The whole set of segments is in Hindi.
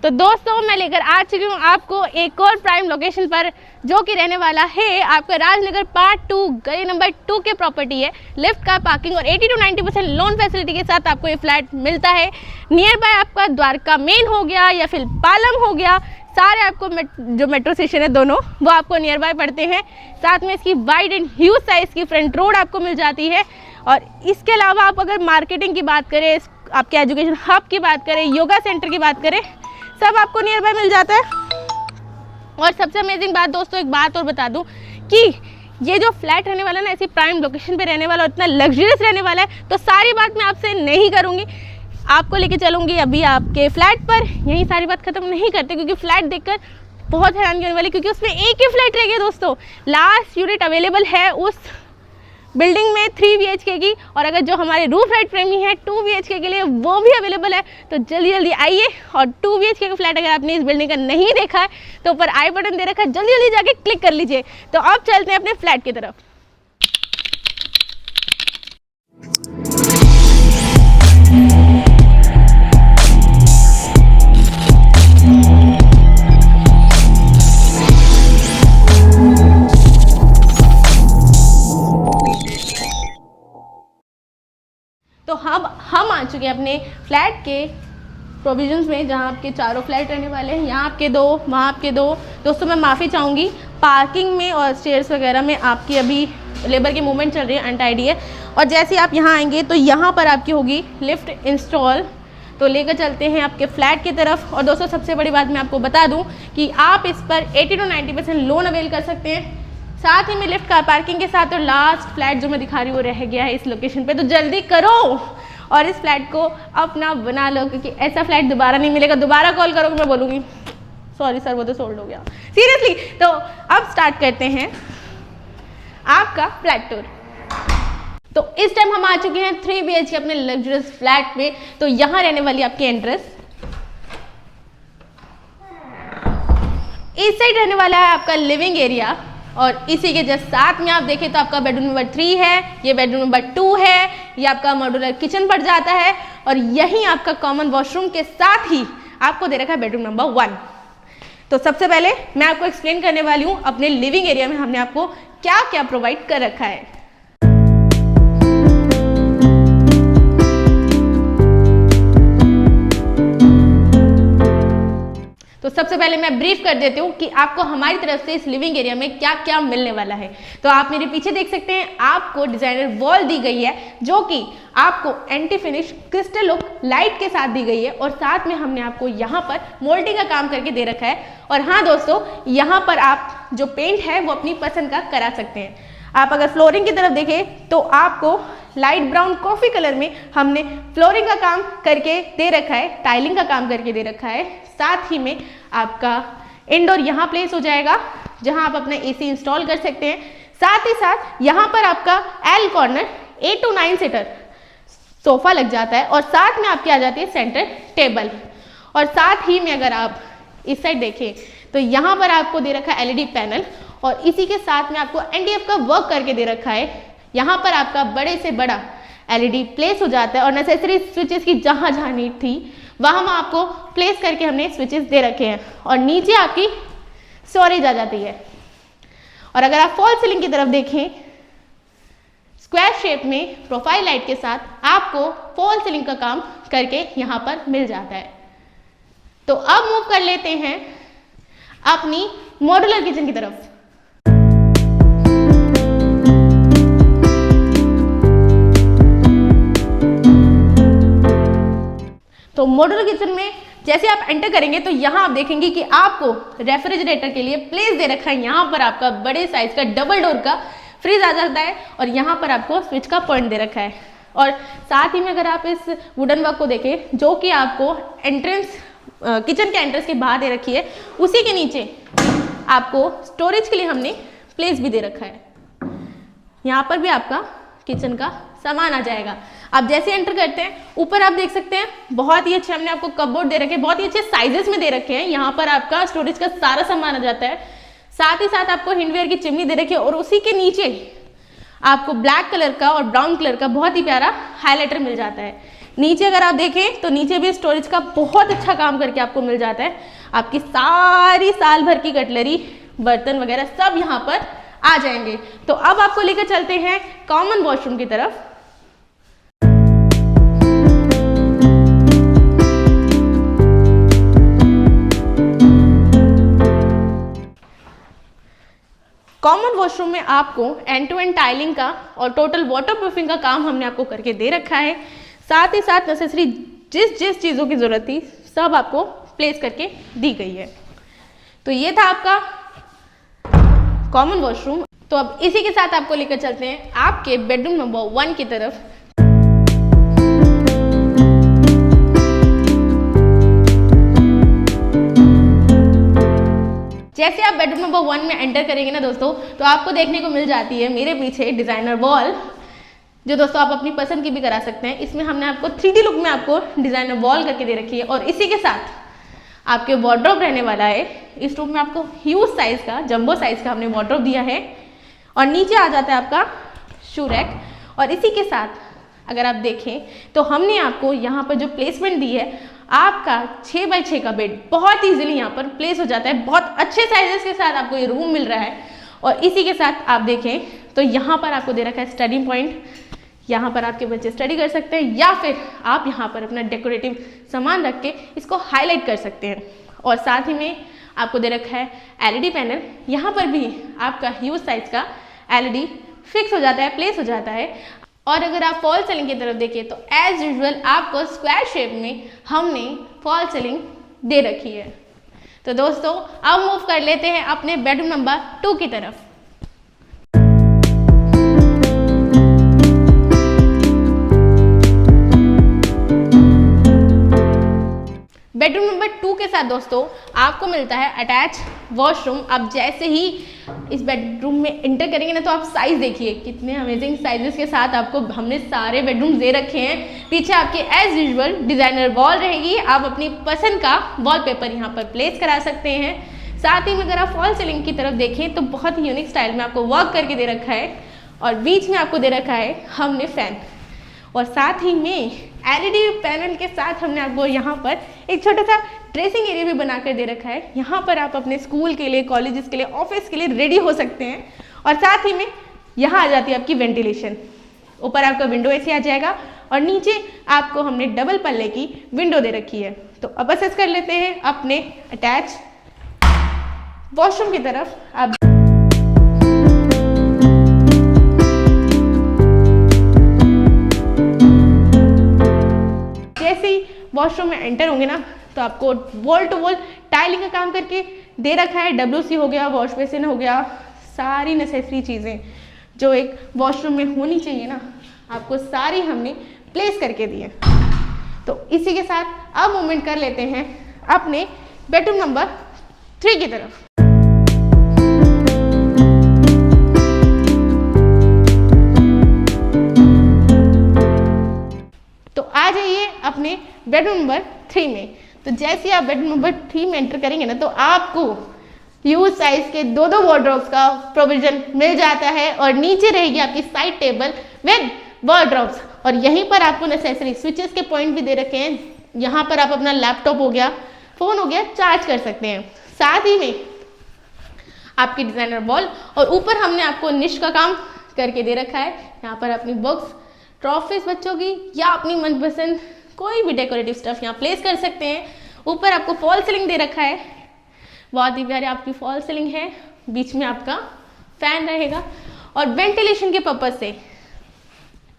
तो दोस्तों मैं लेकर आ चुकी हूँ आपको एक और प्राइम लोकेशन पर, जो कि रहने वाला है आपका राजनगर पार्ट 2 गली नंबर 2 के प्रॉपर्टी है। लिफ्ट का पार्किंग और 80 to 90% लोन फैसिलिटी के साथ आपको ये फ्लैट मिलता है। नियर बाय आपका द्वारका मेन हो गया या फिर पालम हो गया, सारे आपको जो मेट्रो स्टेशन है दोनों वो आपको नियर बाय पड़ते हैं। साथ में इसकी वाइड एंड ह्यूज साइज़ की फ्रंट रोड आपको मिल जाती है। और इसके अलावा आप अगर मार्केटिंग की बात करें, आपके एजुकेशन हब की बात करें, योगा सेंटर की बात करें, सब आपको नियर बाय मिल जाता है। और सबसे अमेजिंग बात दोस्तों, एक बात और बता दूं कि ये जो फ्लैट रहने वाला है ना, ऐसी प्राइम लोकेशन पे रहने वाला और इतना लग्जरियस रहने वाला है, तो सारी बात मैं आपसे नहीं करूंगी, आपको लेके चलूंगी अभी आपके फ्लैट पर। यही सारी बात खत्म नहीं करते, क्योंकि फ्लैट देखकर बहुत हैरानी होने वाली, क्योंकि उसमें एक ही फ्लैट रह गया दोस्तों। लास्ट यूनिट अवेलेबल है उस बिल्डिंग में 3 BHK की, और अगर जो हमारे रूफ राइट प्रेमी है 2 BHK के लिए वो भी अवेलेबल है। तो जल्दी जल्दी आइए, और 2 BHK का फ्लैट अगर आपने इस बिल्डिंग का नहीं देखा है तो ऊपर आई बटन दे रखा है, जल्दी जल्दी जाके क्लिक कर लीजिए। तो अब चलते हैं अपने फ्लैट की तरफ। तो हम आ चुके हैं अपने फ्लैट के प्रोविजंस में, जहाँ आपके चारों फ्लैट रहने वाले हैं। यहाँ आपके 2, वहाँ आपके 2। दोस्तों मैं माफ़ी चाहूँगी, पार्किंग में और स्टेयर्स वगैरह में आपकी अभी लेबर की मूवमेंट चल रही है, अनटाइडी है। और जैसे ही आप यहाँ आएंगे तो यहाँ पर आपकी होगी लिफ्ट इंस्टॉल। तो लेकर चलते हैं आपके फ्लैट की तरफ। और दोस्तों सबसे बड़ी बात मैं आपको बता दूँ कि आप इस पर 80 to 90% लोन अवेल कर सकते हैं, साथ ही में लिफ्ट कार पार्किंग के साथ। और लास्ट फ्लैट जो मैं दिखा रही हूँ वो रह गया है इस लोकेशन पे, तो जल्दी करो और इस फ्लैट को अपना बना लो, क्योंकि ऐसा फ्लैट दोबारा नहीं मिलेगा। दोबारा कॉल करोगे मैं बोलूँगी सॉरी सर वो तो सोल्ड हो गया, सीरियसली। तो अब स्टार्ट करते हैं आपका फ्लैट टूर। तो इस टाइम हम आ चुके हैं 3 BHK अपने लग्जरियस फ्लैट में। तो यहाँ रहने वाली आपकी एंट्रेंस, इस साइड रहने वाला है आपका लिविंग एरिया, और इसी के जस्ट साथ में आप देखें तो आपका बेडरूम नंबर 3 है, ये बेडरूम नंबर 2 है, ये आपका मॉड्यूलर किचन पड़ जाता है, और यहीं आपका कॉमन वॉशरूम के साथ ही आपको दे रखा है बेडरूम नंबर 1। तो सबसे पहले मैं आपको एक्सप्लेन करने वाली हूँ अपने लिविंग एरिया में हमने आपको क्या क्या प्रोवाइड कर रखा है। तो सबसे पहले मैं ब्रीफ कर देती हूँ कि आपको हमारी तरफ से इस लिविंग एरिया में क्या क्या मिलने वाला है। तो आप मेरे पीछे देख सकते हैं, आपको डिजाइनर वॉल दी गई है, जो कि आपको anti finish crystal look light के साथ दी गई है। और साथ में हमने आपको यहाँ पर मोल्डिंग का काम करके दे रखा है। और हाँ दोस्तों, यहाँ पर आप जो पेंट है वो अपनी पसंद का करा सकते हैं। आप अगर फ्लोरिंग की तरफ देखें तो आपको लाइट ब्राउन कॉफी कलर में हमने फ्लोरिंग का काम करके दे रखा है, टाइलिंग का काम करके दे रखा है। साथ ही में आपका इंडोर यहाँ प्लेस हो जाएगा, जहाँ आप अपना AC इंस्टॉल कर सकते हैं। साथ ही साथ यहाँ पर आपका L corner 8 to 9 seater sofa लग जाता है, और साथ में आपकी आ जाती है सेंटर टेबल। और साथ ही में अगर आप इस साइड देखें तो यहाँ पर आपको दे रखा है LED पैनल, और इसी के साथ में आपको NDF का वर्क करके दे रखा है। यहाँ पर आपका बड़े से बड़ा LED प्लेस हो जाता है, और नेसेसरी स्विचेस की जहाँ जहाँ नीड थी वहाँ हम आपको प्लेस करके हमने स्विचेस दे रखे हैं। और नीचे आपकी स्टोरेज आ जाती है। और अगर आप फॉल सीलिंग की तरफ देखें, स्क्वायर शेप में प्रोफाइल लाइट के साथ आपको फॉल सीलिंग का काम करके यहाँ पर मिल जाता है। तो अब मूव कर लेते हैं अपनी मॉड्यूलर किचन की तरफ। तो मॉड्यूलर किचन में जैसे आप एंटर करेंगे तो यहाँ आप देखेंगे कि आपको रेफ्रिजरेटर के लिए प्लेस दे रखा है। यहाँ पर आपका बड़े साइज का डबल डोर का फ्रिज आ जाता है, और यहाँ पर आपको स्विच का पॉइंट दे रखा है। और साथ ही में अगर आप इस वुडन वर्क को देखें, जो कि आपको एंट्रेंस किचन के एंट्रेंस के बाहर दे रखी है, उसी के नीचे आपको स्टोरेज के लिए हमने प्लेस भी दे रखा है। यहाँ पर भी आपका किचन का सामान आ जाएगा। आप जैसे एंटर करते हैं, ऊपर आप देख सकते हैं बहुत ही अच्छे हमने आपको कपबोर्ड दे रखे हैं, बहुत ही अच्छे साइजेस में दे रखे हैं। यहाँ पर आपका स्टोरेज का सारा सामान आ जाता है। साथ ही साथ आपको हिंडवेयर की चिमनी दे रखी है, और उसी के नीचे आपको ब्लैक कलर का और ब्राउन कलर का बहुत ही प्यारा हाइलाइटर मिल जाता है। नीचे अगर आप देखें तो नीचे भी स्टोरेज का बहुत अच्छा काम करके आपको मिल जाता है। आपकी सारी साल भर की कटलरी, बर्तन वगैरह सब यहाँ पर आ जाएंगे। तो अब आपको लेकर चलते हैं कॉमन वॉशरूम की तरफ। कॉमन वॉशरूम में आपको एंड टू एंड टाइलिंग का और टोटल वाटरप्रूफिंग का काम हमने आपको करके दे रखा है। साथ ही साथ नेसेसरी जिस जिस चीज़ों की ज़रूरत थी सब आपको प्लेस करके दी गई है। तो ये था आपका कॉमन वॉशरूम। तो अब इसी के साथ आपको लेकर चलते हैं आपके बेडरूम नंबर 1 की तरफ। जैसे आप बेडरूम नंबर 1 में एंटर करेंगे ना दोस्तों, तो आपको देखने को मिल जाती है मेरे पीछे डिज़ाइनर वॉल, जो दोस्तों आप अपनी पसंद की भी करा सकते हैं। इसमें हमने आपको 3D लुक में आपको डिज़ाइनर वॉल करके दे रखी है और इसी के साथ आपके वार्डरोब रहने वाला है। इस रूम में आपको ह्यूज साइज़ का, जंबो साइज़ का हमने वार्डरोब दिया है और नीचे आ जाता है आपका शू रैक। और इसी के साथ अगर आप देखें तो हमने आपको यहाँ पर जो प्लेसमेंट दी है, आपका 6x6 का बेड बहुत ईजिली यहाँ पर प्लेस हो जाता है। बहुत अच्छे साइजेस के साथ आपको ये रूम मिल रहा है। और इसी के साथ आप देखें तो यहाँ पर आपको दे रखा है स्टडी पॉइंट। यहाँ पर आपके बच्चे स्टडी कर सकते हैं या फिर आप यहाँ पर अपना डेकोरेटिव सामान रख के इसको हाईलाइट कर सकते हैं। और साथ ही में आपको दे रखा है LED पैनल। यहाँ पर भी आपका ह्यूज साइज का LED फिक्स हो जाता है, प्लेस हो जाता है। और अगर आप फॉल सीलिंग की तरफ देखिए तो एज यूजुअल आपको स्क्वायर शेप में हमने फॉल सीलिंग दे रखी है। तो दोस्तों अब मूव कर लेते हैं अपने बेडरूम नंबर 2 की तरफ। बेडरूम नंबर 2 के साथ दोस्तों आपको मिलता है अटैच वॉशरूम। अब जैसे ही इस बेडरूम में एंटर करेंगे ना, तो आप साइज देखिए कितने अमेजिंग साइजेस के साथ आपको हमने सारे बेडरूम दे रखे हैं। पीछे आपके एज यूजुअल डिजाइनर वॉल रहेगी। आप अपनी पसंद का वॉलपेपर यहाँ पर प्लेस करा सकते हैं। साथ ही में अगर आप फॉल सीलिंग की तरफ देखें तो बहुत ही यूनिक स्टाइल में आपको वर्क करके दे रखा है और बीच में आपको दे रखा है हमने फैन। और साथ ही में LED पैनल के साथ हमने आपको यहाँ पर एक छोटा सा ड्रेसिंग एरिया भी बनाकर दे रखा है। यहाँ पर आप अपने स्कूल के लिए, कॉलेजेस के लिए, ऑफिस के लिए रेडी हो सकते हैं। और साथ ही में यहाँ आ जाती है आपकी वेंटिलेशन। ऊपर आपका विंडो AC आ जाएगा और नीचे आपको हमने डबल पल्ले की विंडो दे रखी है। तो अब असेस कर लेते हैं अपने अटैच वॉशरूम की तरफ। आप जैसे ही वॉशरूम में एंटर होंगे ना, तो आपको वॉल टू वॉल टाइलिंग का काम करके दे रखा है। WC हो गया, वॉश बेसिन हो गया, सारी नेसेसरी चीज़ें जो एक वॉशरूम में होनी चाहिए ना, आपको सारी हमने प्लेस करके दी है। तो इसी के साथ अब मूवमेंट कर लेते हैं अपने बेडरूम नंबर 3 की तरफ। तो आ जाइए अपने बेडरूम नंबर 3 में। तो जैसे आप बेडरूम नंबर 3 में एंटर करेंगे ना, तो आपको ह्यूज साइज के 2 वार्डरोब्स का प्रोविजन मिल जाता है और नीचे रहेगी आपकी साइड टेबल विद वार्डरोब्स। और यहीं पर आपको नेसेसरी स्विचेस के पॉइंट भी दे रखे हैं। यहाँ पर आप अपना लैपटॉप हो गया, फोन हो गया, चार्ज कर सकते हैं। साथ ही में आपकी डिजाइनर वॉल और ऊपर हमने आपको निश का काम करके दे रखा है। यहाँ पर अपनी बुक्स, ट्रॉफीज बच्चों की या अपनी मनपसंद कोई भी डेकोरेटिव स्टफ यहाँ प्लेस कर सकते हैं। ऊपर आपको फॉल सीलिंग दे रखा है, बहुत ही प्यारी आपकी फॉल सीलिंग है। बीच में आपका फैन रहेगा और वेंटिलेशन के पर्पज से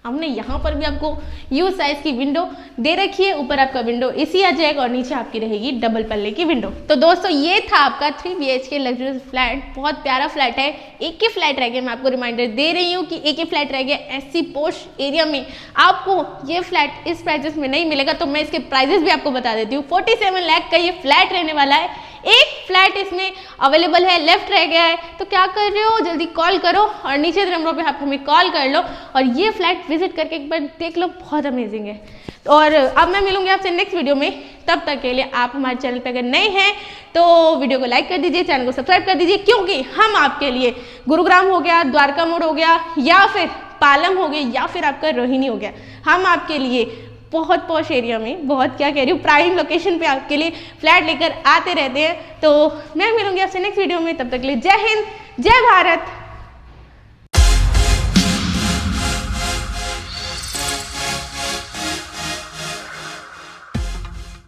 हमने यहाँ पर भी आपको यू साइज की विंडो दे रखी है। ऊपर आपका विंडो AC आ जाएगा और नीचे आपकी रहेगी डबल पल्ले की विंडो। तो दोस्तों ये था आपका 3 BHK लग्जरियस फ्लैट। बहुत प्यारा फ्लैट है। एक ही फ्लैट रह गया, मैं आपको रिमाइंडर दे रही हूँ कि एक ही फ्लैट रह गया। SC पोश एरिया में आपको ये फ्लैट इस प्राइजेस में नहीं मिलेगा, तो मैं इसके प्राइजेस भी आपको बता देती हूँ। 47 लाख का ये फ्लैट रहने वाला है। एक फ्लैट इसमें अवेलेबल है, लेफ्ट रह गया है। तो क्या कर रहे हो, जल्दी कॉल करो और नीचे नंबरों पे आप हमें कॉल कर लो और ये फ्लैट विजिट करके एक बार देख लो, बहुत अमेजिंग है। और अब मैं मिलूंगी आपसे नेक्स्ट वीडियो में। तब तक के लिए आप हमारे चैनल पे अगर नए हैं तो वीडियो को लाइक कर दीजिए, चैनल को सब्सक्राइब कर दीजिए, क्योंकि हम आपके लिए गुरुग्राम हो गया, द्वारका मोड़ हो गया, या फिर पालम हो गया, या फिर आपका रोहिणी हो गया, हम आपके लिए बहुत पॉश एरिया में, बहुत क्या कह रही हूँ, प्राइम लोकेशन पे आपके लिए फ्लैट लेकर आते रहते हैं। तो मैं मिलूंगी आपसे नेक्स्ट वीडियो में, तब तक के लिए जय हिंद, जय भारत।